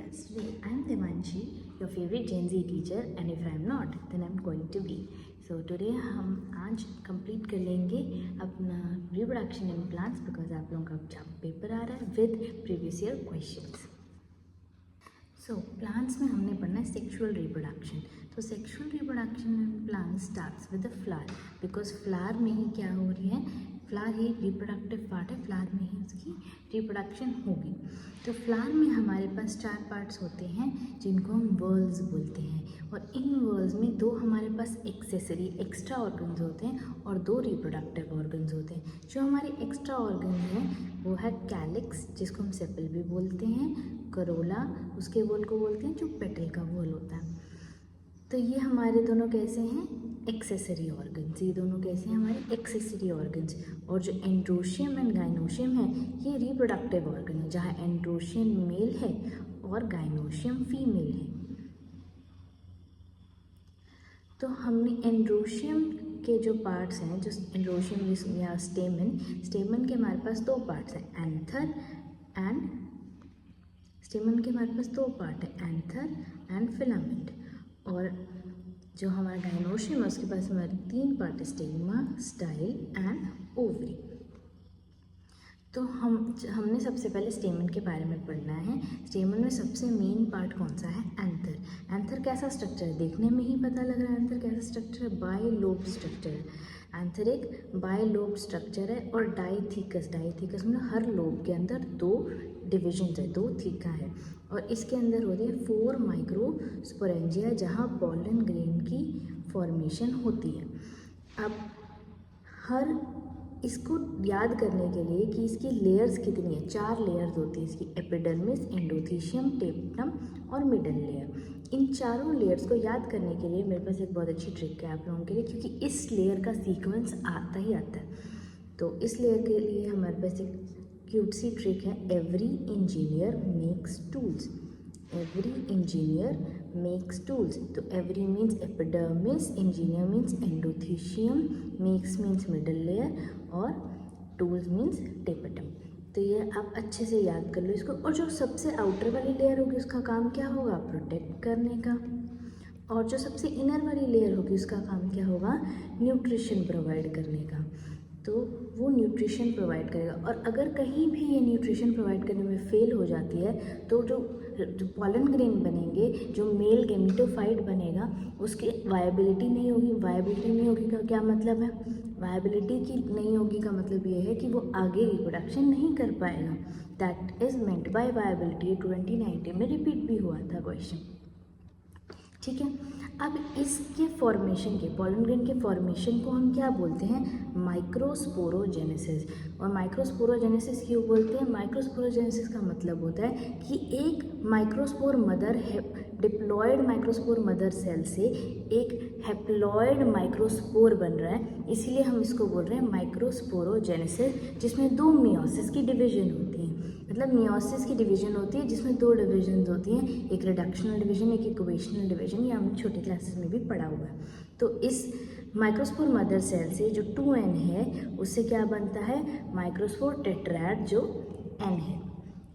podcast. Today I am Devanshi, your favorite Gen Z teacher, and if I am not, then I am going to be. So today हम आज complete कर लेंगे अपना reproduction in plants because आप लोगों का paper आ रहा है with previous year questions. So plants में हमने पढ़ना है सेक्सुअल रिप्रोडक्शन. तो sexual reproduction in plants starts with the flower because flower में ही क्या हो रही है, फ्लावर ही रिप्रोडक्टिव पार्ट है, फ्लावर में ही उसकी रिप्रोडक्शन होगी. तो फ्लावर में हमारे पास 4 पार्ट्स होते हैं जिनको हम वर्ल्स बोलते हैं और इन वर्ल्स में 2 हमारे पास एक्सेसरी एक्स्ट्रा ऑर्गन्स होते हैं और 2 रिप्रोडक्टिव ऑर्गन्स होते हैं. जो हमारे एक्स्ट्रा ऑर्गन हैं वो है कैलिक्स जिसको हम सेपल भी बोलते हैं, करोला उसके वॉल को बोलते हैं जो पेटल का वॉल होता है. तो ये हमारे दोनों कैसे हैं, एक्सेसरी ऑर्गन्स. ये दोनों कैसे हैं, हमारे एक्सेसरी ऑर्गन्स. और जो एंड्रोशियम एंड गाइनोशियम है ये रिप्रोडक्टिव ऑर्गन है जहाँ एंड्रोशियम मेल है और गाइनोशियम फीमेल है. तो हमने एंड्रोशियम के जो पार्ट्स हैं, जो एंड्रोशियम या स्टेमन के हमारे पास 2 पार्ट्स हैं, एंथर एंड स्टेमन के हमारे पास 2 पार्ट है, एंथर एंड फिलामेंट. और जो हमारा गाइनोशियम है उसके पास हमारे 3 पार्ट है, स्टेग्मा, स्टाइल एंड ओवरी. तो हमने सबसे पहले स्टेमन के बारे में पढ़ना है. स्टेमन में सबसे मेन पार्ट कौन सा है, एंथर. एंथर कैसा स्ट्रक्चर है, देखने में ही पता लग रहा है एंथर कैसा स्ट्रक्चर है, बाई लोब स्ट्रक्चर है. एंथर एक बाई लोब स्ट्रक्चर है और डाइथीकस मतलब हर लोब के अंदर 2 डिविजन्स है, 2 थीका है और इसके अंदर होती है 4 माइक्रोस्पोरेंजिया जहाँ पॉलन ग्रेन की फॉर्मेशन होती है. अब हर इसको याद करने के लिए कि इसकी लेयर्स कितनी है, 4 लेयर्स होती है इसकी, एपिडर्मिस, एंडोथीशियम, टेपटम और मिडल लेयर. इन चारों लेयर्स को याद करने के लिए मेरे पास एक बहुत अच्छी ट्रिक है आप लोगों के लिए, क्योंकि इस लेयर का सीक्वेंस आता ही आता है. तो इस लेयर के लिए हमारे पास एक क्यूट सी ट्रिक है, every engineer makes tools. Every engineer makes tools. तो every means epidermis, engineer means endothecium, makes means middle layer और टूल्स मीन्स टेपटम. तो ये आप अच्छे से याद कर लो इसको. और जो सबसे आउटर वाली लेयर होगी उसका काम क्या होगा, प्रोटेक्ट करने का. और जो सबसे इनर वाली लेयर होगी उसका काम क्या होगा, न्यूट्रिशन प्रोवाइड करने का. तो वो न्यूट्रिशन प्रोवाइड करेगा. और अगर कहीं भी ये न्यूट्रिशन प्रोवाइड करने में फेल हो जाती है तो जो पॉलन ग्रेन बनेंगे, जो मेल गैमेटोफाइट बनेगा उसकी वायबिलिटी नहीं होगी. वायबिलिटी नहीं होगी का क्या मतलब है, वायबिलिटी की नहीं होगी का मतलब ये है कि वो आगे रिप्रोडक्शन नहीं कर पाएगा. That is meant by viability. 2019 में रिपीट भी हुआ था क्वेश्चन. ठीक है. अब इसके फॉर्मेशन के, पॉलन ग्रेन के फॉर्मेशन को हम क्या बोलते हैं, माइक्रोस्पोरोजेनेसिस. और माइक्रोस्पोरोजेनेसिस क्यों बोलते हैं, माइक्रोस्पोरोजेनेसिस का मतलब होता है कि एक microspore mother diploid microspore mother cell से एक हैप्लॉयड माइक्रोस्पोर बन रहा है, इसीलिए हम इसको बोल रहे हैं माइक्रोस्पोरोजेनेसिस, जिसमें 2 मियोसिस की डिवीजन होती है. मतलब मियोसिस की डिवीजन होती है जिसमें 2 डिवीजन होती हैं, एक रिडक्शनल डिवीजन, एक इक्वेशनल डिवीजन. ये हमने छोटी क्लासेस में भी पढ़ा हुआ है. तो इस माइक्रोस्पोर मदर सेल से जो 2n है उससे क्या बनता है, माइक्रोस्पोर टेट्राड जो n है.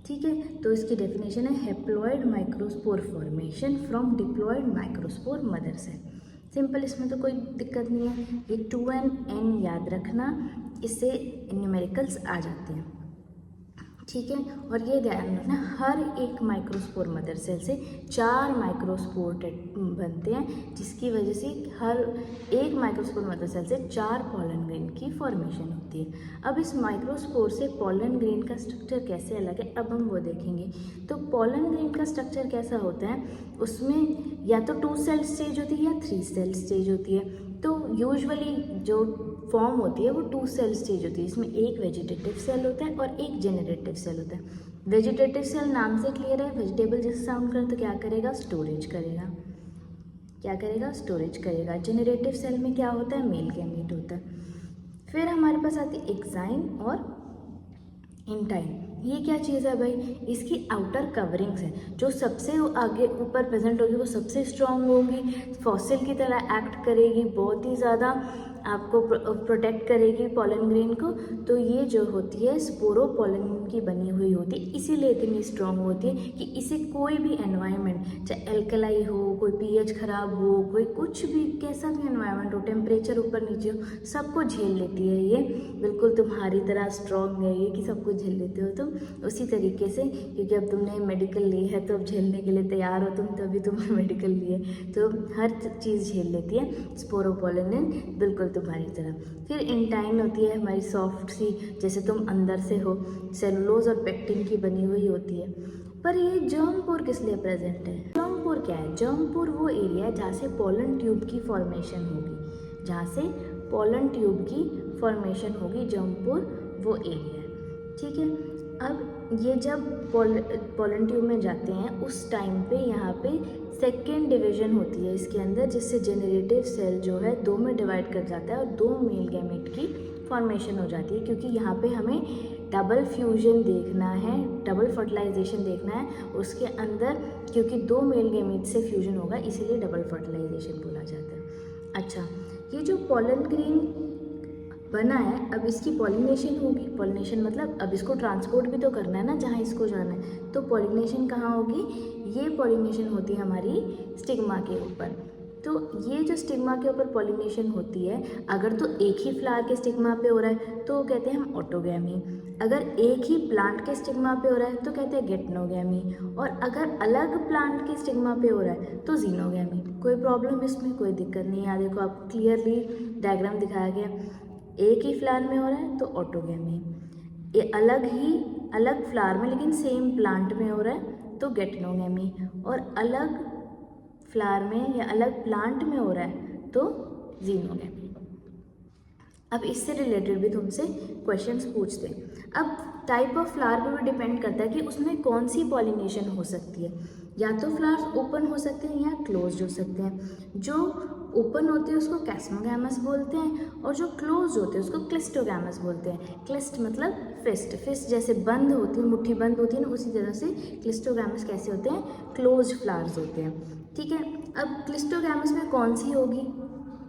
ठीक है. तो इसकी डेफिनेशन है haploid microspore formation from diploid microspore mother cell. Simple, इसमें तो कोई दिक्कत नहीं है. ये 2n याद रखना, इससे न्यूमेरिकल्स आ जाते हैं. ठीक है. और ये ध्यान रखना, हर एक माइक्रोस्पोर मदर सेल से 4 माइक्रोस्पोर बनते हैं, जिसकी वजह से हर एक माइक्रोस्पोर मदर सेल से 4 पॉलन ग्रेन की फॉर्मेशन होती है. अब इस माइक्रोस्पोर से पॉलन ग्रेन का स्ट्रक्चर कैसे अलग है, अब हम वो देखेंगे. तो पॉलन ग्रेन का स्ट्रक्चर कैसा होता है, उसमें या तो 2 सेल स्टेज होती है या 3 सेल स्टेज होती है. तो यूजुअली जो फॉर्म होती है वो 2 सेल स्टेज होती है. इसमें एक वेजिटेटिव सेल होता है और एक जेनरेटिव सेल होता है. वेजिटेटिव सेल नाम से क्लियर है, वेजिटेबल जैसे साउंड करे तो क्या करेगा, स्टोरेज करेगा. क्या करेगा, स्टोरेज करेगा. जेनरेटिव सेल में क्या होता है, मेल गैमीट होता है. फिर हमारे पास आती है एक्साइन और इंटाइन. ये क्या चीज़ है भाई, इसकी आउटर कवरिंग्स है जो सबसे आगे ऊपर प्रेजेंट होगी वो सबसे स्ट्रॉन्ग होगी, फॉसिल की तरह एक्ट करेगी, बहुत ही ज़्यादा आपको प्रोटेक्ट करेगी पॉलन ग्रेन को। तो ये जो होती है स्पोरोपोलन की बनी हुई होती है, इसीलिए इतनी स्ट्रॉन्ग होती है कि इसे कोई भी एनवायरनमेंट, चाहे एल्कलाई हो, कोई पीएच खराब हो, कोई कुछ भी कैसा भी एनवायरनमेंट हो, टेम्परेचर ऊपर नीचे हो, सबको झेल लेती है। ये बिल्कुल तुम्हारी तरह स्ट्रॉन्ग है ये कि सब कुछ झेल लेते हो तुम। उसी तरीके से, क्योंकि अब तुमने मेडिकल ली है तो अब झेलने के लिए तैयार हो तुम, तभी तुमने मेडिकल ली है, तो हर चीज़ झेल लेती है स्पोरोपोलन बिल्कुल तुम्हारी तरह। फिर इंटाइन होती है हमारी सॉफ्ट सी, जैसे तुम अंदर से हो, सेलुलोज और पेक्टिन की बनी हुई होती है। पर ये जर्म पोर किस लिए प्रेजेंट है? जर्म पोर क्या है? जर्म पोर वो एरिया है जहाँ से पोलन ट्यूब की फॉर्मेशन होगी, जहाँ से पोलन ट्यूब की फॉर्मेशन होगी, जर्म पोर वो एरिया है। ठीक है, अब ये जब पोलन ट्यूब में जाते हैं उस टाइम पे यहाँ पे सेकेंड डिवीजन होती है इसके अंदर, जिससे जेनरेटिव सेल जो है दो में डिवाइड कर जाता है और दो मेल गैमेट की फॉर्मेशन हो जाती है। क्योंकि यहाँ पे हमें डबल फ्यूजन देखना है, डबल फर्टिलाइजेशन देखना है उसके अंदर, क्योंकि दो मेल गैमेट से फ्यूजन होगा, इसीलिए डबल फर्टिलाइजेशन बोला जाता है। अच्छा, ये जो पोलन ग्रेन बना है, अब इसकी पॉलिनेशन होगी। पॉलिनेशन मतलब अब इसको ट्रांसपोर्ट भी तो करना है ना जहाँ इसको जाना है, तो पॉलिनेशन कहाँ होगी? ये पॉलिनेशन होती है हमारी स्टिग्मा के ऊपर। तो ये जो स्टिग्मा के ऊपर पॉलिनेशन होती है, अगर तो एक ही फ्लावर के स्टिग्मा पे हो रहा है तो कहते हैं हम ऑटोगैमी, अगर एक ही प्लांट के स्टिग्मा पे हो रहा है तो कहते हैं गेटनोगैमी, और अगर अलग प्लांट के स्टिग्मा पे हो रहा है तो जीनोगैमी। कोई प्रॉब्लम इसमें? कोई दिक्कत नहीं है। देखो आपको क्लियरली डायग्राम दिखाया गया, एक ही फ्लावर में हो रहा है तो ऑटोगैमी, ये अलग फ्लावर में लेकिन सेम प्लांट में हो रहा है तो गेटनोगैमी, और अलग फ्लावर में या अलग प्लांट में हो रहा है तो जीनोगैमी। अब इससे रिलेटेड भी तुमसे क्वेश्चंस पूछते हैं। अब टाइप ऑफ फ्लावर पर भी डिपेंड करता है कि उसमें कौन सी पॉलिनेशन हो सकती है। या तो फ्लावर्स ओपन हो सकते हैं या क्लोज्ड हो सकते हैं। जो ओपन होते हैं उसको कैस्मोगैमस बोलते हैं, और जो क्लोज होते हैं उसको क्लिस्टोगैमस बोलते हैं। क्लिस्ट मतलब फिस्ट, फिस्ट जैसे बंद होती है, मुट्ठी बंद होती है ना, उसी तरह से क्लिस्टोगैमस कैसे होते हैं? क्लोज फ्लावर्स होते हैं। ठीक है, अब क्लिस्टोगैमस में कौन सी होगी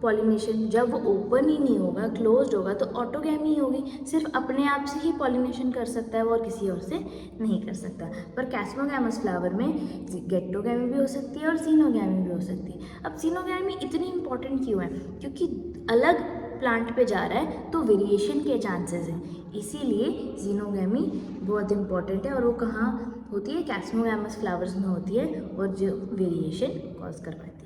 पॉलिनेशन? जब वो ओपन ही नहीं होगा, क्लोज्ड होगा, तो ऑटोगैमी होगी, सिर्फ अपने आप से ही पॉलिनेशन कर सकता है वो और किसी और से नहीं कर सकता। पर कैस्मोगैमस फ्लावर में गेटोगैमी भी हो सकती है और जीनोगैमी भी हो सकती है। अब जीनोगैमी इतनी इंपॉर्टेंट क्यों है? क्योंकि अलग प्लांट पे जा रहा है तो वेरिएशन के चांसेस हैं, इसीलिए जीनोगैमी बहुत इंपॉर्टेंट है। और वो कहाँ होती है? कैस्मोगैमस फ्लावर्स में होती है, और जो वेरिएशन कॉज करवाती है।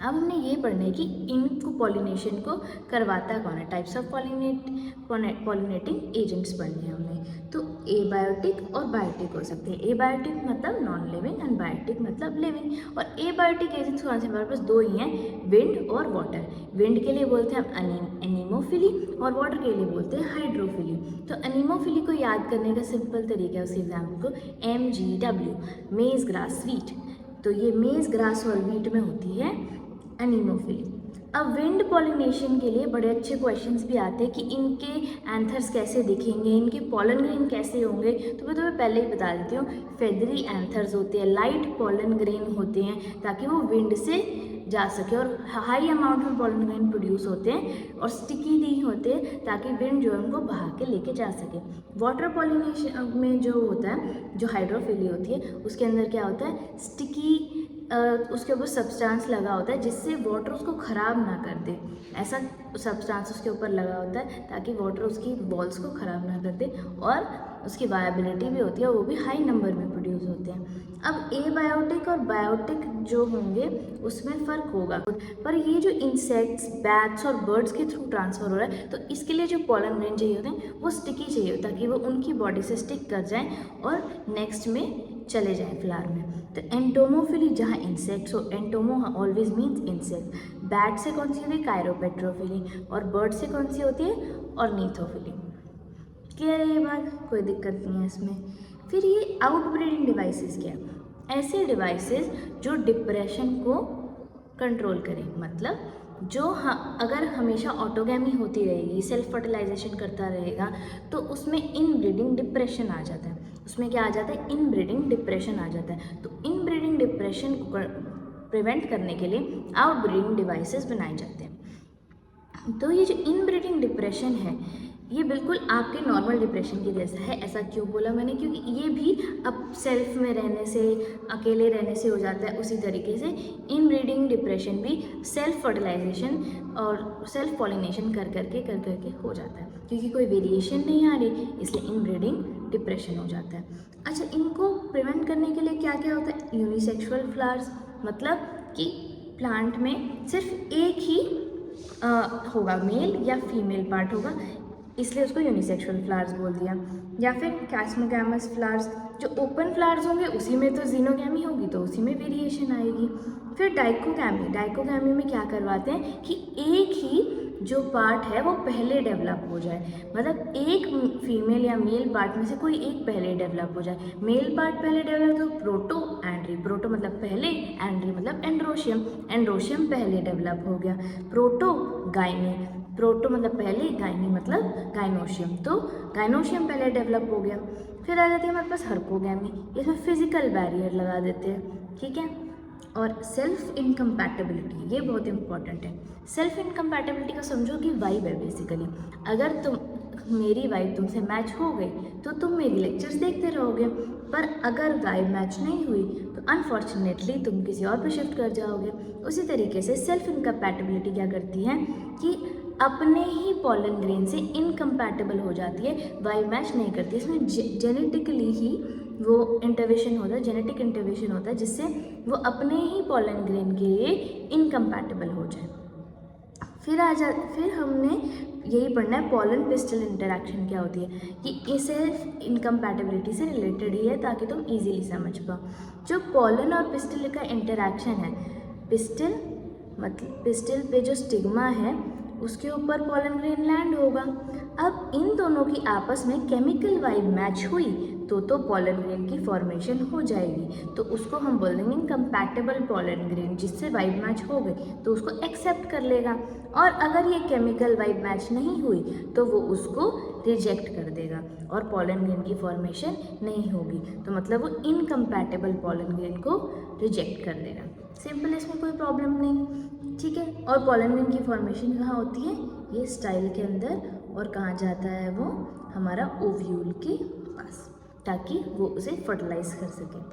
अब हमने ये पढ़ना है कि इनको पॉलिनेशन को करवाता कौन है। टाइप्स ऑफ पॉलिनेटिंग एजेंट्स पढ़ने हैं हमने। तो एबायोटिक और बायोटिक हो सकते हैं। एबायोटिक मतलब नॉन लिविंग एंड बायोटिक मतलब लिविंग। और एबायोटिक एजेंट्स कौन से? हमारे पास दो ही हैं, विंड और वाटर। विंड के लिए बोलते हैं हम एनीमोफिली और वाटर के लिए बोलते हैं हाइड्रोफिली। तो एनीमोफिली को याद करने का सिंपल तरीका है, उस एग्जाम्पल को MGW, मेज ग्रास वीट। तो ये मेज ग्रास और वीट में होती है एनीमोफिली। अब विंड पॉलिनेशन के लिए बड़े अच्छे क्वेश्चंस भी आते हैं कि इनके एंथर्स कैसे दिखेंगे, इनके पॉलन ग्रेन कैसे होंगे। तो मैं तुम्हें पहले ही बता देती हूँ, फेदरी एंथर्स होते हैं, लाइट पॉलन ग्रेन होते हैं ताकि वो विंड से जा सके, और हाई अमाउंट में पॉलन ग्रेन प्रोड्यूस होते हैं, और स्टिकी नहीं होते ताकि विंड जो है उनको बहा के लेके जा सके। वाटर पॉलिनेशन में जो होता है, जो हाइड्रोफिली होती है, उसके अंदर क्या होता है? स्टिकी उसके ऊपर सब्सटेंस लगा होता है जिससे वाटर उसको ख़राब ना कर दे। ऐसा सब्सटेंस उसके ऊपर लगा होता है ताकि वाटर उसकी बॉल्स को ख़राब ना कर दे, और उसकी वायबिलिटी भी होती है, वो भी हाई नंबर में प्रोड्यूस होते हैं। अब एबायोटिक और बायोटिक जो होंगे उसमें फ़र्क होगा, पर ये जो इंसेक्ट्स, बैट्स और बर्ड्स के थ्रू ट्रांसफ़र हो रहा है, तो इसके लिए जो पॉलन ग्रेन चाहिए होते हैं वो स्टिकी चाहिए होता है ताकि वो उनकी बॉडी से स्टिक कर जाएँ और नेक्स्ट में चले जाएँ फ्लावर में। तो एंटोमोफिली जहाँ इंसेक्ट्स हो, एंटोमो ऑलवेज मीन्स इंसेक्ट। बैट से कौन सी होती है? कायरोपेट्रोफिली। और बर्ड से कौन सी होती है? ऑर्निथोफिली। क्लियर है ये बात? कोई दिक्कत नहीं है इसमें। फिर ये आउटब्रीडिंग डिवाइसेस क्या है? ऐसे डिवाइसेस जो डिप्रेशन को कंट्रोल करें, मतलब जो अगर हमेशा ऑटोगैमी होती रहेगी, सेल्फ फर्टिलाइजेशन करता रहेगा, तो उसमें इनब्रीडिंग डिप्रेशन आ जाता है। उसमें क्या आ जाता है? इनब्रीडिंग डिप्रेशन आ जाता है। तो इनब्रीडिंग डिप्रेशन को प्रिवेंट करने के लिए आउटब्रीडिंग डिवाइसेस बनाए जाते हैं। तो ये जो इनब्रीडिंग डिप्रेशन है ये बिल्कुल आपके नॉर्मल डिप्रेशन की जैसा है। ऐसा क्यों बोला मैंने, क्योंकि ये भी अब सेल्फ में रहने से, अकेले रहने से हो जाता है। उसी तरीके से इनब्रीडिंग डिप्रेशन भी सेल्फ फर्टिलाइजेशन और सेल्फ पॉलिनेशन कर करके हो जाता है, क्योंकि कोई वेरिएशन नहीं आ रही, इसलिए इनब्रीडिंग डिप्रेशन हो जाता है। अच्छा, इनको प्रिवेंट करने के लिए क्या क्या होता है? यूनिसेक्सुअल फ्लावर्स, मतलब कि प्लांट में सिर्फ एक ही होगा, मेल या फीमेल पार्ट होगा, इसलिए उसको यूनिसेक्सुअल फ्लावर्स बोल दिया। या फिर कैस्मोगैमस फ्लावर्स, जो ओपन फ्लावर्स होंगे उसी में तो जीनोगैमी होगी, तो उसी में वेरिएशन आएगी। फिर डाइकोगैमी, डाइकोगैमी में क्या करवाते हैं कि एक ही जो पार्ट है वो पहले डेवलप हो जाए, मतलब एक फीमेल या मेल पार्ट में से कोई एक पहले डेवलप हो जाए। मेल पार्ट पहले डेवलप हो तो प्रोटो एंड्री, प्रोटो मतलब पहले, एंड्री मतलब एंड्रोशियम, एंड्रोशियम पहले डेवलप हो गया। प्रोटो गाइनी, प्रोटो मतलब पहले, गाइनी मतलब गाइनोशियम, तो गाइनोशियम पहले डेवलप हो गया। फिर आ जाती है हमारे पास हर्कोगैमी, इसमें फिजिकल बैरियर लगा देते हैं, ठीक है। और सेल्फ इनकम्पैटिबिलिटी, ये बहुत इंपॉर्टेंट है। सेल्फ इनकम्पैटिबिलिटी को समझो कि वाइब है बेसिकली। अगर मेरी वाइब तुमसे मैच हो गई तो तुम मेरी लेक्चर्स देखते रहोगे, पर अगर वाइब मैच नहीं हुई तो अनफॉर्चुनेटली तुम किसी और पे शिफ्ट कर जाओगे। उसी तरीके से सेल्फ इनकम्पैटिबिलिटी क्या करती है कि अपने ही पॉलन ग्रेन से इनकम्पैटिबल हो जाती है, वाइब मैच नहीं करती। इसमें जेनेटिकली ही वो इंटरवेशन होता है, जेनेटिक इंटरवेशन होता है, जिससे वो अपने ही पॉलन ग्रेन के लिए इनकम्पैटिबल हो जाए। फिर हमने यही पढ़ना है पॉलन पिस्टल इंटरैक्शन क्या होती है, कि इसे इनकम्पैटिबिलिटी से रिलेटेड ही है, ताकि तुम इजीली समझ पाओ। जो पॉलन और पिस्टल का इंटरैक्शन है, पिस्टल मतलब पिस्टल पे जो स्टिग्मा है उसके ऊपर पॉलन ग्रेन लैंड होगा। अब इन दोनों की आपस में केमिकल वाइब मैच हुई तो पॉलन ग्रेन की फॉर्मेशन हो जाएगी, तो उसको हम बोल देंगे इनकम्पैटिबल पॉलन ग्रेन। जिससे वाइब मैच हो गई तो उसको एक्सेप्ट कर लेगा, और अगर ये केमिकल वाइब मैच नहीं हुई तो वो उसको रिजेक्ट कर देगा और पॉलन ग्रेन की फॉर्मेशन नहीं होगी, तो मतलब वो इनकम्पैटिबल पॉलन ग्रेन को रिजेक्ट कर देगा। सिंपल, इसमें कोई प्रॉब्लम नहीं, ठीक है। और पॉलन ग्रेन की फॉर्मेशन कहाँ होती है? ये स्टाइल के अंदर, और कहाँ जाता है वो? हमारा ओव्यूल के पास, ताकि वो उसे फर्टिलाइज कर सके।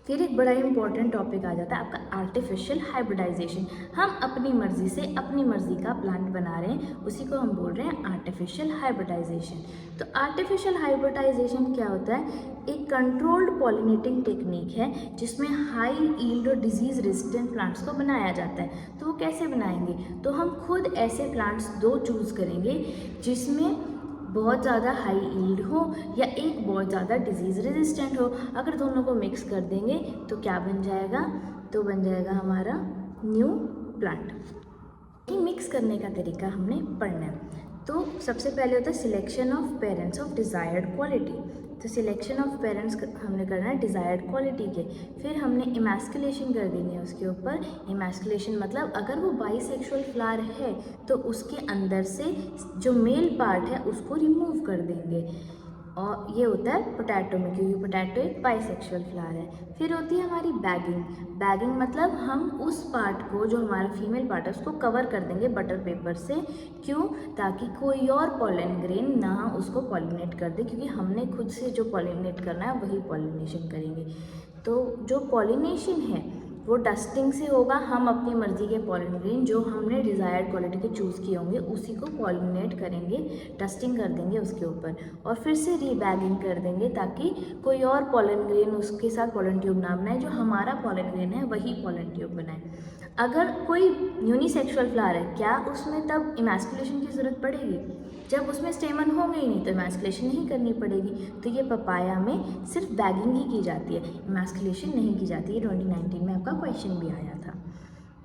फिर एक बड़ा इंपॉर्टेंट टॉपिक आ जाता है आपका आर्टिफिशियल हाइब्रिडाइजेशन। हम अपनी मर्जी से अपनी मर्जी का प्लांट बना रहे हैं, उसी को हम बोल रहे हैं आर्टिफिशियल हाइब्रिडाइजेशन। तो आर्टिफिशियल हाइब्रिडाइजेशन क्या होता है? एक कंट्रोल्ड पॉलिनेटिंग टेक्निक है जिसमें हाई ईल्ड और डिजीज रेजिस्टेंट प्लांट्स को बनाया जाता है। तो वो कैसे बनाएंगे? तो हम खुद ऐसे प्लांट्स दो चूज़ करेंगे जिसमें बहुत ज़्यादा हाई ईल्ड हो या एक बहुत ज़्यादा डिजीज़ रेजिस्टेंट हो। अगर दोनों को मिक्स कर देंगे तो क्या बन जाएगा? तो बन जाएगा हमारा न्यू प्लांट। ये मिक्स करने का तरीका हमने पढ़ना है। तो सबसे पहले होता है selection of parents of desired quality. तो सिलेक्शन ऑफ पेरेंट्स हमने करना है डिज़ायर्ड क्वालिटी के। फिर हमने इमैस्कुलेशन कर देनी है उसके ऊपर। इमैस्कुलेशन मतलब अगर वो बाइसेक्सुअल फ्लावर है तो उसके अंदर से जो मेल पार्ट है उसको रिमूव कर देंगे, और ये होता है पोटैटो में, क्योंकि पोटैटो एक बाइसेक्सुअल फ्लावर है। फिर होती है हमारी बैगिंग। बैगिंग मतलब हम उस पार्ट को, जो हमारा फीमेल पार्ट है, उसको कवर कर देंगे बटर पेपर से। क्यों? ताकि कोई और पॉलन ग्रेन ना उसको पॉलिनेट कर दे, क्योंकि हमने खुद से जो पॉलिनेट करना है वही पॉलिनेशन करेंगे। तो जो पॉलिनेशन है वो डस्टिंग से होगा। हम अपनी मर्ज़ी के पॉलन ग्रेन जो हमने डिज़ायर्ड क्वालिटी के चूज़ किए होंगे उसी को पॉलिनेट करेंगे, डस्टिंग कर देंगे उसके ऊपर, और फिर से रीबैगिंग कर देंगे ताकि कोई और पॉलन ग्रेन उसके साथ पॉलन ट्यूब ना बनाए, जो हमारा पॉलन ग्रेन है वही पॉलन ट्यूब बनाए। अगर कोई यूनिसेक्सुअल फ्लावर है, क्या उसमें तब इमैस्कुलेशन की ज़रूरत पड़ेगी? जब उसमें स्टेमन होंगे ही नहीं तो इमैस्कुलेशन नहीं करनी पड़ेगी। तो ये पपाया में सिर्फ बैगिंग ही की जाती है, इमैस्कुलेशन नहीं की जाती है। 2019 में आपका क्वेश्चन भी आया था,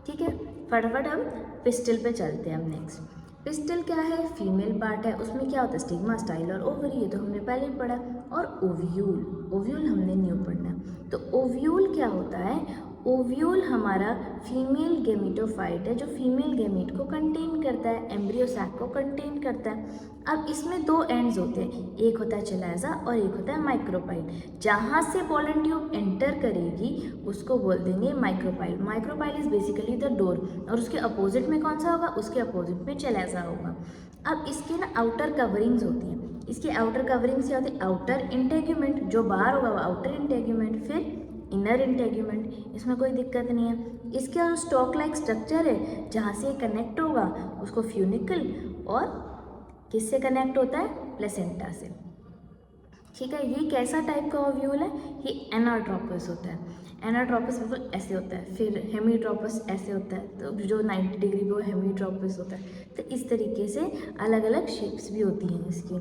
ठीक है। फटाफट हम पिस्टल पे चलते हैं। हम नेक्स्ट, पिस्टल क्या है? फीमेल पार्ट है, उसमें क्या होता है? स्टिग्मा, स्टाइल और ओवरी, ये तो हमने पहले ही पढ़ा। और ओव्यूल, ओव्यूल हमने न्यू पढ़ना। तो ओव्यूल क्या होता है? ओव्यूल हमारा फीमेल गेमेटोफाइट है जो फीमेल गेमेट को कंटेन करता है, एम्ब्रियो सैक को कंटेन करता है। अब इसमें दो एंड्स होते हैं, एक होता है चिलाजा और एक होता है माइक्रोपाइल। जहाँ से पोलन ट्यूब एंटर करेगी उसको बोल देंगे micropyle. Micropyle is basically the door, और उसके अपोजिट में कौन सा होगा, उसके अपोजिट में चिलाजा होगा। अब इसके ना आउटर कवरिंग्स होती हैं, इसकी आउटर कवरिंग्स क्या होती है, आउटर इंटेग्यूमेंट, जो बाहर होगा वो आउटर इंटेग्यूमेंट, फिर इनर इंटेग्यूमेंट, इसमें कोई दिक्कत नहीं है। इसका जो स्टॉक लाइक स्ट्रक्चर है जहाँ से कनेक्ट होगा उसको फ्यूनिकल, और किससे कनेक्ट होता है, प्लेसेंटा से। ठीक है, ये कैसा टाइप का ओव्यूल है, ये एनाट्रोपस होता है। एनाट्रोपस बिल्कुल ऐसे होता है, फिर हेमीट्रोपस ऐसे होता है, तो जो 90 डिग्री पे वो हेमीट्रोपस होता है। तो इस तरीके से अलग अलग शेप्स भी होती हैं इसकी।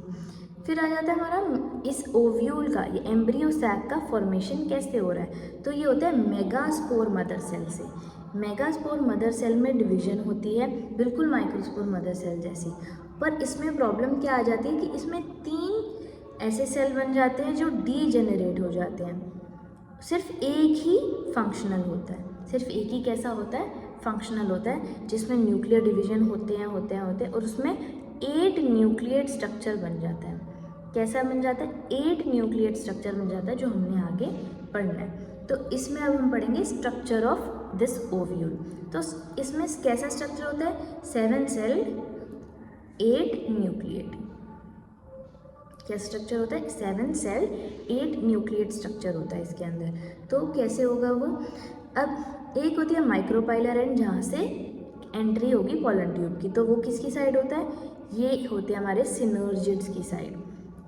फिर आ जाता है हमारा इस ओव्यूल का, ये एम्ब्रियो सैक का फॉर्मेशन कैसे हो रहा है, तो ये होता है मेगास्पोर मदर सेल से। मेगास्पोर मदर सेल में डिवीजन होती है बिल्कुल माइक्रोस्पोर मदर सेल जैसी, पर इसमें प्रॉब्लम क्या आ जाती है कि इसमें 3 ऐसे सेल बन जाते हैं जो डीजेनरेट हो जाते हैं। सिर्फ एक ही फंक्शनल होता है, सिर्फ एक ही कैसा होता है, फंक्शनल होता है, जिसमें न्यूक्लियर डिवीजन होते हैं और उसमें 8 न्यूक्लिएट स्ट्रक्चर बन जाता है। कैसा बन जाता है, 8 न्यूक्लिएट स्ट्रक्चर बन जाता है, जो हमने आगे पढ़ना है। तो इसमें अब हम पढ़ेंगे स्ट्रक्चर ऑफ दिस ओव्यूल। तो इसमें कैसा स्ट्रक्चर होता है, 7 सेल 8 न्यूक्लिएट। क्या स्ट्रक्चर होता है, 7 सेल 8 न्यूक्लिएट स्ट्रक्चर होता है इसके अंदर। तो कैसे होगा वो, अब एक होती है माइक्रोपाइलर एंड जहाँ से एंट्री होगी पोलन ट्यूब की, तो वो किसकी साइड होता है, ये होते हैं हमारे सिनर्जिड्स की साइड।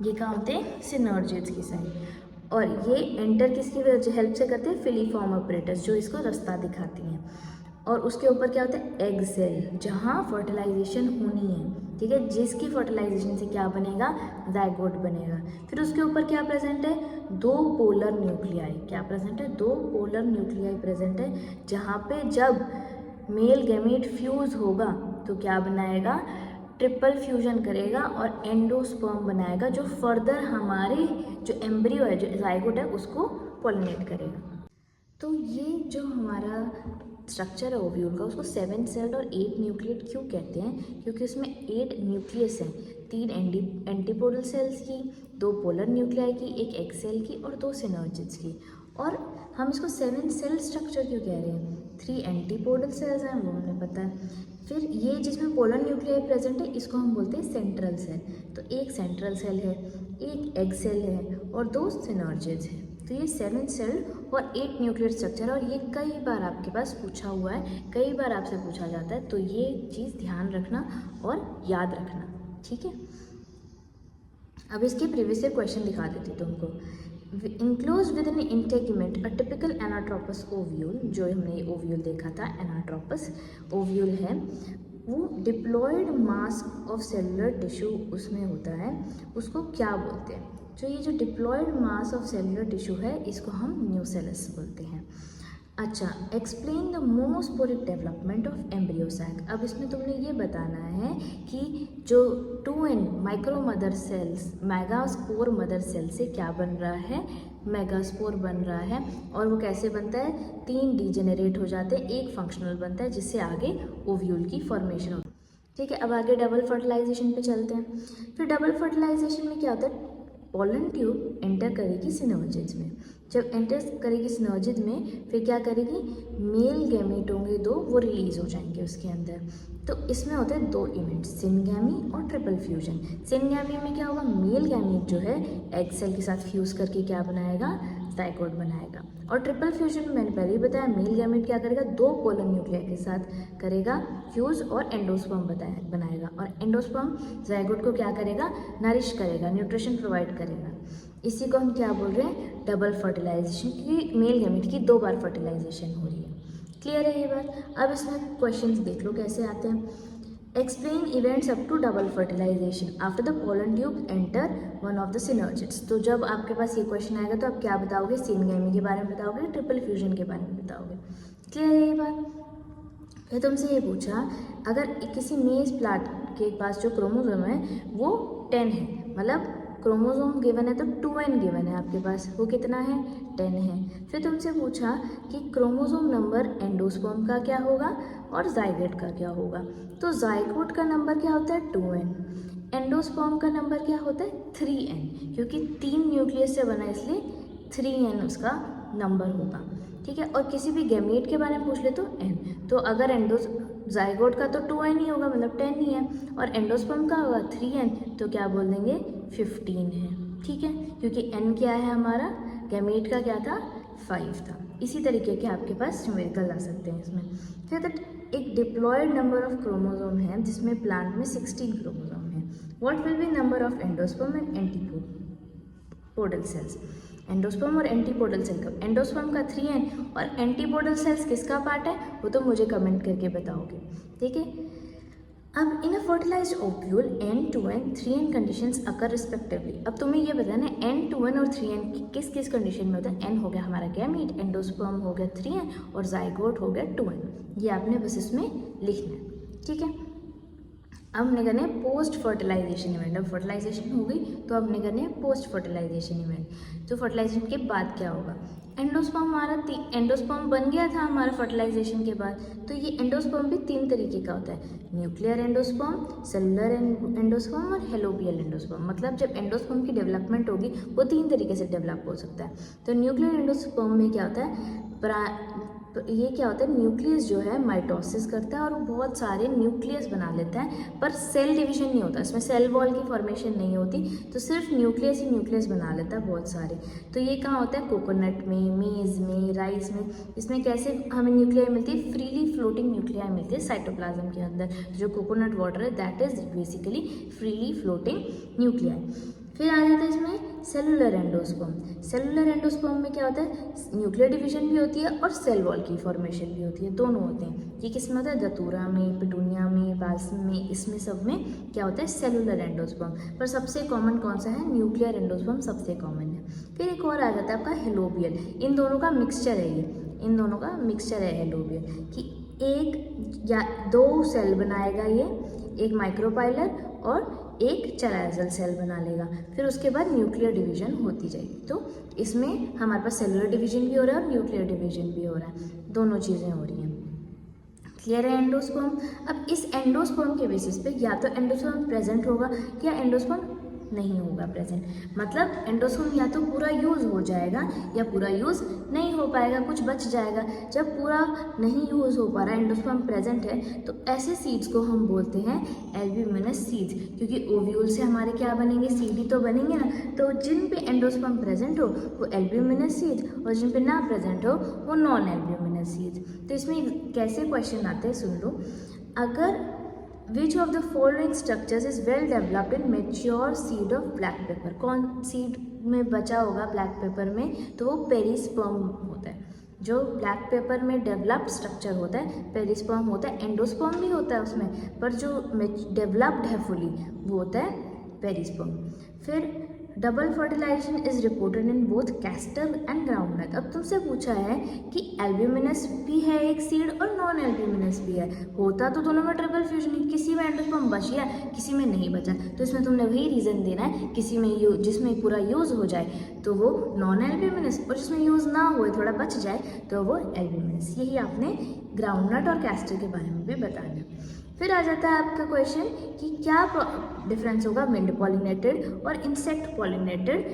ये कहाँ होते हैं, सिनर्जिड्स की साइड। और ये एंटर किसकी हेल्प से करते हैं, फिलीफॉर्म अपरेटस, जो इसको रास्ता दिखाती हैं। और उसके ऊपर क्या होता है, एग सेल, जहाँ फर्टिलाइजेशन होनी है। ठीक है, जिसकी फर्टिलाइजेशन से क्या बनेगा, जाइगोट बनेगा। फिर उसके ऊपर क्या प्रेजेंट है, 2 पोलर न्यूक्लियाई। क्या प्रेजेंट है, 2 पोलर न्यूक्लियाई प्रेजेंट है, जहाँ पे जब मेल गैमीट फ्यूज होगा तो क्या बनाएगा, ट्रिपल फ्यूजन करेगा और एंडोस्पर्म बनाएगा, जो फर्दर हमारे जो एम्ब्रियो है, जो जाइगोट है, उसको पॉलिनेट करेगा। तो ये जो हमारा स्ट्रक्चर है ओव्यूल का, उसको 7 सेल्ड और 8 न्यूक्लिएट क्यों कहते हैं, क्योंकि उसमें 8 न्यूक्लियस हैं, 3 एंटीपोडल सेल्स की, 2 पोलर न्यूक्लियाई की, 1 एग सेल की और 2 सिनर्जिड्स की। और हम इसको 7 सेल स्ट्रक्चर क्यों कह रहे हैं, 3 एंटीपोडल सेल्स हैं, वो हमें पता है। फिर ये जिसमें पोलर न्यूक्लियाई प्रेजेंट है, इसको हम बोलते हैं सेंट्रल सेल। तो एक सेंट्रल सेल है, एक एग सेल है और 2 सिनर्जिड्स हैं। तो ये 7 सेल और 8 न्यूक्लियर स्ट्रक्चर है, और ये कई बार आपके पास पूछा हुआ है, कई बार आपसे पूछा जाता है। तो ये चीज़ ध्यान रखना और याद रखना, ठीक है। अब इसके प्रीवियस ईयर क्वेश्चन दिखा देती तुमको। Enclose with an integument a typical anatropous ovule, जो हमने ये ओव्यूल देखा था, एनाट्रोपस ओव्यूल है, वो diploid mass of cellular tissue उसमें होता है, उसको क्या बोलते हैं, जो ये जो diploid mass of cellular tissue है, इसको हम न्यूसेलस बोलते हैं। अच्छा, explain the monosporic development of embryo sac. अब इसमें तुमने ये बताना है कि जो 2n micro mother cells megaspore mother cell से क्या बन रहा है, मेगास्पोर बन रहा है, और वो कैसे बनता है, 3 डीजेनरेट हो जाते हैं, एक फंक्शनल बनता है, जिससे आगे ओव्यूल की फॉर्मेशन होती है। ठीक है, अब आगे डबल फर्टिलाइजेशन पे चलते हैं। फिर डबल फर्टिलाइजेशन में क्या होता है, पोलन ट्यूब एंटर करेगी सिनर्जिड्स में। जब एंटर करेगी सिनर्जिड में, फिर क्या करेगी, मेल गैमीट होंगे 2, वो रिलीज हो जाएंगे उसके अंदर। तो इसमें होते हैं 2 इवेंट्स, सिनगैमी और ट्रिपल फ्यूजन। सिनगैमी में क्या होगा, मेल गैमीट जो है एग सेल के साथ फ्यूज करके क्या बनाएगा, जाइगोट बनाएगा। और ट्रिपल फ्यूजन में मैंने पहले ही बताया, मेल गैमीट क्या करेगा, 2 पोलर न्यूक्लियाई के साथ करेगा फ्यूज और एंडोस्पर्म बनाएगा, और एंडोस्पर्म जाइगोट को क्या करेगा, नरिश करेगा, न्यूट्रिशन प्रोवाइड करेगा। इसी को हम क्या बोल रहे हैं, डबल फर्टिलाइजेशन, क्योंकि मेल गैमीट की 2 बार फर्टिलाइजेशन हो रही है। क्लियर है ये बात। अब इसमें क्वेश्चंस देख लो कैसे आते हैं। Explain events up to double fertilization after the pollen tube enter one of the synergids. तो जब आपके पास ये क्वेश्चन आएगा तो आप क्या बताओगे, सिनगैमी के बारे में बताओगे, ट्रिपल फ्यूजन के बारे में बताओगे। क्लियर है ये बात। फिर तुमसे ये पूछा, अगर किसी मेज प्लांट के पास जो क्रोमोसोम है वो 10 है, मतलब क्रोमोसोम गिवन है तो 2n गिवन है आपके पास, वो कितना है 10 है। फिर तुमसे पूछा कि क्रोमोसोम नंबर एंडोस्पर्म का क्या होगा और जाइगोट का क्या होगा। तो जाइगोट का नंबर क्या होता है 2n, एंडोस्पर्म का नंबर क्या होता है 3n, क्योंकि 3 न्यूक्लियस से बना इसलिए 3n उसका नंबर होगा, ठीक है। और किसी भी गैमीट के बारे में पूछ ले तो n, तो अगर जाइगोट का तो 2n ही होगा, मतलब 10 ही है, और एंडोस्पर्म का होगा 3n, तो क्या बोल देंगे 15 है, ठीक है, क्योंकि n क्या है हमारा, गैमीट का क्या था 5 था। इसी तरीके के आपके पास न्यूमेरिकल आ सकते हैं इसमें। फिर एक डिप्लॉयड नंबर ऑफ क्रोमोसोम है जिसमें प्लांट में 16 क्रोमोसोम है। What will be number of endosperm and antipodal cells. Endosperm और एंटीपोडल सेल का, एंडोस्पर्म का 3n और एंटीपोडल सेल्स किसका पार्ट है वो तो मुझे कमेंट करके बताओगे, ठीक है। अब in a fertilised ovule n, 2n, 3n conditions occur respectively. अब तुम्हें ये बताना है n, 2n और 3n किस किस कंडीशन में होता है। n हो गया हमारा गैमीट, एंडोस्पर्म हो गया 3n और जाइगोट हो गया 2n। ये आपने बस इसमें लिखना है, ठीक है। अब हमने करने पोस्ट फर्टिलाइजेशन इवेंट। अब फर्टिलाइजेशन हो गई तो अब हमने करने पोस्ट फर्टिलाइजेशन इवेंट। तो फर्टिलाइजेशन के बाद क्या होगा, एंडोस्पर्म हमारा एंडोस्पर्म बन गया था हमारा फर्टिलाइजेशन के बाद। तो ये एंडोस्पर्म भी 3 तरीके का होता है, न्यूक्लियर एंडोस्पर्म, सेलुलर एंडोस्पर्म और हेलोबियल एंडोस्पर्म। मतलब जब एंडोस्पर्म की डेवलपमेंट होगी वो 3 तरीके से डेवलप हो सकता है। तो न्यूक्लियर एंडोस्पर्म में क्या होता है, तो ये क्या होता है, न्यूक्लियस जो है माइटोसिस करता है और बहुत सारे न्यूक्लियस बना लेता है, पर सेल डिवीजन नहीं होता, इसमें सेल वॉल की फॉर्मेशन नहीं होती, तो सिर्फ न्यूक्लियस ही न्यूक्लियस बना लेता है बहुत सारे। तो ये कहाँ होता है, कोकोनट में, मेज में, राइस में। इसमें कैसे हमें न्यूक्लियाई मिलती है, फ्रीली फ्लोटिंग न्यूक्लियाई मिलती है साइटोप्लाज्म के अंदर। जो कोकोनट वाटर है that is basically freely floating nuclei. फिर आ जाता है इसमें सेलुलर एंडोस्पर्म। सेलुलर एंडोस्पर्म में क्या होता है, न्यूक्लियर डिवीजन भी होती है और सेल वॉल की फॉर्मेशन भी होती है, दोनों होते हैं। ये किस में होता है, दतूरा में, पिटूनिया में, बाल्सम में, इसमें सब में क्या होता है सेलुलर एंडोस्पर्म। पर सबसे कॉमन कौन सा है, न्यूक्लियर एंडोस्पर्म सबसे कॉमन है। फिर एक और आ जाता है आपका हेलोबियल। इन दोनों का मिक्सचर है ये, इन दोनों का मिक्सचर है हेलोबियल, कि एक या 2 सेल बनाएगा ये, एक माइक्रोपाइलर और एक चैलाजल सेल बना लेगा। फिर उसके बाद न्यूक्लियर डिवीजन होती जाएगी। तो इसमें हमारे पास सेलुलर डिवीजन भी हो रहा है और न्यूक्लियर डिवीजन भी हो रहा है, दोनों चीज़ें हो रही हैं। क्लियर है एंडोस्पर्म। अब इस एंडोस्पर्म के बेसिस पे या तो एंडोस्पर्म प्रेजेंट होगा या एंडोस्पर्म नहीं होगा प्रेजेंट। मतलब एंडोस्पर्म या तो पूरा यूज़ हो जाएगा या पूरा यूज़ नहीं हो पाएगा, कुछ बच जाएगा। जब पूरा नहीं यूज़ हो पा रहा है, एंडोस्पर्म प्रेजेंट है, तो ऐसे सीड्स को हम बोलते हैं एल्ब्यूमिनस सीड्स, क्योंकि ओव्यूल से हमारे क्या बनेंगे, सीड ही तो बनेंगे ना। तो जिन पे एंडोस्पर्म प्रेजेंट हो वो एल्ब्यूमिनस सीड्स और जिन पे ना प्रेजेंट हो वो नॉन एल्ब्यूमिनस सीड्स। तो इसमें कैसे क्वेश्चन आते हैं सुन लो। अगर Which of the following structures is well developed in mature seed of black pepper? कौन सीड में बचा होगा ब्लैक पेपर में, तो वो पेरिस्पर्म होता है। जो ब्लैक पेपर में डेवलप्ड स्ट्रक्चर होता है पेरिस्पर्म होता है, एंडोस्पर्म भी होता है उसमें, पर जो डेवलप्ड है फुली वो होता है पेरिस्पर्म। फिर double fertilization is reported in both castor and groundnut. अब तुमसे पूछा है कि एल्ब्यूमिनस भी है एक सीड और नॉन एल्ब्यूमिनस भी है, होता तो दोनों में ट्रिपल फ्यूजन, किसी में एंडोस्पर्म बच गया किसी में नहीं बचा, तो इसमें तुमने वही रीज़न देना है, किसी में जिसमें पूरा यूज़ हो जाए तो वो नॉन एल्ब्यूमिनस, और जिसमें यूज़ ना हो थोड़ा बच जाए तो वो एल्ब्यूमिनस। यही आपने ग्राउंडनट और कैस्टर के बारे में भी बताना है। फिर आ जाता है आपका क्वेश्चन कि क्या डिफरेंस होगा विंड पॉलिनेटेड और इंसेक्ट पॉलिनेटेड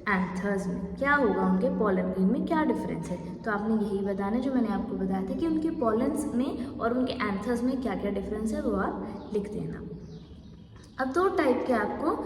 एंथर्स में, क्या होगा उनके पॉलन ग्रेन में क्या डिफरेंस है। तो आपने यही बताना है जो मैंने आपको बताया था कि उनके पॉलन्स में और उनके एंथर्स में क्या क्या डिफरेंस है वो आप लिख देना। अब 2 टाइप के आपको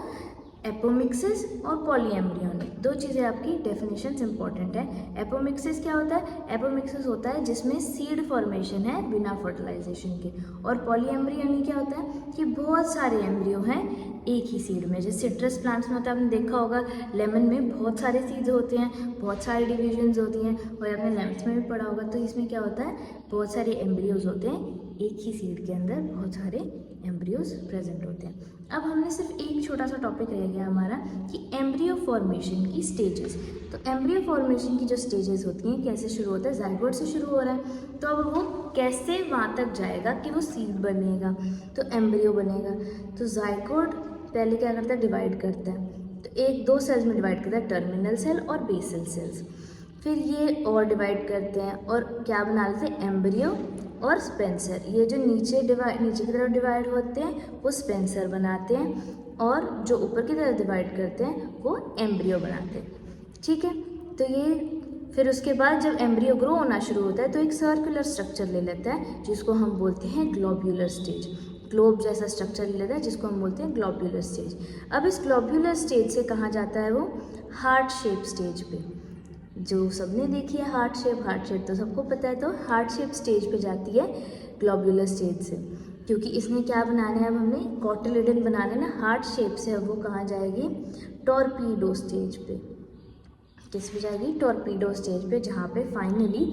एपोमिक्सिस और पॉलीएम्ब्रियोनिक, 2 चीज़ें आपकी डेफिनेशंस इंपॉर्टेंट है। एपोमिक्सिस क्या होता है, एपोमिक्सिस होता है जिसमें सीड फॉर्मेशन है बिना फर्टिलाइजेशन के, और पॉलीएम्ब्रियोनिक क्या होता है कि बहुत सारे एम्ब्रियो हैं एक ही सीड में। जैसे सिट्रस प्लांट्स में होता है, आपने देखा होगा लेमन में बहुत सारे सीड्स होते हैं, बहुत सारी डिविजन्स होती हैं, और आपने 11th में भी पढ़ा होगा। तो इसमें क्या होता है, बहुत सारे एम्ब्रियोज होते हैं एक ही सीड के अंदर, बहुत सारे एम्ब्रियोज प्रेजेंट होते हैं। अब हमने सिर्फ एक छोटा सा टॉपिक रह गया हमारा कि एम्ब्रियो फॉर्मेशन की स्टेजेस। तो एम्ब्रियो फॉर्मेशन की जो स्टेजेस होती हैं कैसे शुरू होता है, जाइगोट से शुरू हो रहा है, तो अब वो कैसे वहाँ तक जाएगा कि वो सीड बनेगा, तो एम्ब्रियो बनेगा। तो जाइगोट पहले क्या करता है, डिवाइड करता है। तो एक 2 सेल्स में डिवाइड करता है, टर्मिनल सेल और बेसल सेल्स। फिर ये और डिवाइड करते हैं और क्या बना लेते हैं, एम्ब्रियो और स्पेंसर। ये जो नीचे की तरफ डिवाइड होते हैं वो स्पेंसर बनाते हैं, और जो ऊपर की तरफ डिवाइड करते हैं वो एम्ब्रियो बनाते हैं। ठीक है, तो ये फिर उसके बाद जब एम्ब्रियो ग्रो होना शुरू होता है तो एक सर्कुलर स्ट्रक्चर ले लेता है जिसको हम बोलते हैं ग्लोब्यूलर स्टेज। ग्लोब जैसा स्ट्रक्चर ले लेता है जिसको हम बोलते हैं ग्लोब्यूलर स्टेज। अब इस ग्लोब्यूलर स्टेज से कहाँ जाता है वो, हार्ट शेप स्टेज पे। जो सबने देखी है हार्ट शेप तो सबको पता है, तो हार्ट शेप स्टेज पे जाती है ग्लोब्यूलर स्टेज से, क्योंकि इसने क्या बनाना है, अब हमने कॉटिलिडन बनाना है ना हार्ट शेप से। अब वो कहाँ जाएगी, टॉर्पीडो स्टेज पे। किस पे जाएगी, टॉर्पीडो स्टेज पे, जहाँ पे फाइनली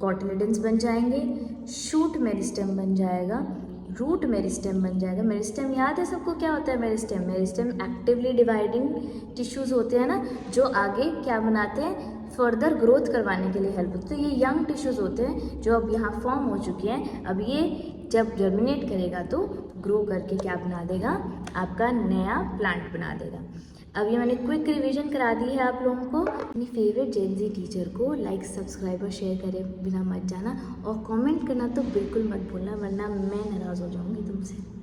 कॉटिलिडन्स बन जाएंगे, शूट मेरिस्टेम बन जाएगा, रूट मेरिस्टेम बन जाएगा। मेरिस्टेम याद है सबको क्या होता है, मेरिस्टेम एक्टिवली डिवाइडिंग टिश्यूज़ होते हैं ना, जो आगे क्या बनाते हैं, फर्दर ग्रोथ करवाने के लिए हेल्प होती है। तो ये यंग टिश्यूज़ होते हैं जो अब यहाँ फॉर्म हो चुके हैं। अब ये जब जर्मिनेट करेगा तो ग्रो करके क्या बना देगा, आपका नया प्लांट बना देगा। अब ये मैंने क्विक रिवीजन करा दी है आप लोगों को। अपनी फेवरेट जेनजी टीचर को लाइक, सब्सक्राइब और शेयर करें बिना मत जाना, और कमेंट करना तो बिल्कुल मत भूलना, वरना मैं नाराज़ हो जाऊँगी तुमसे।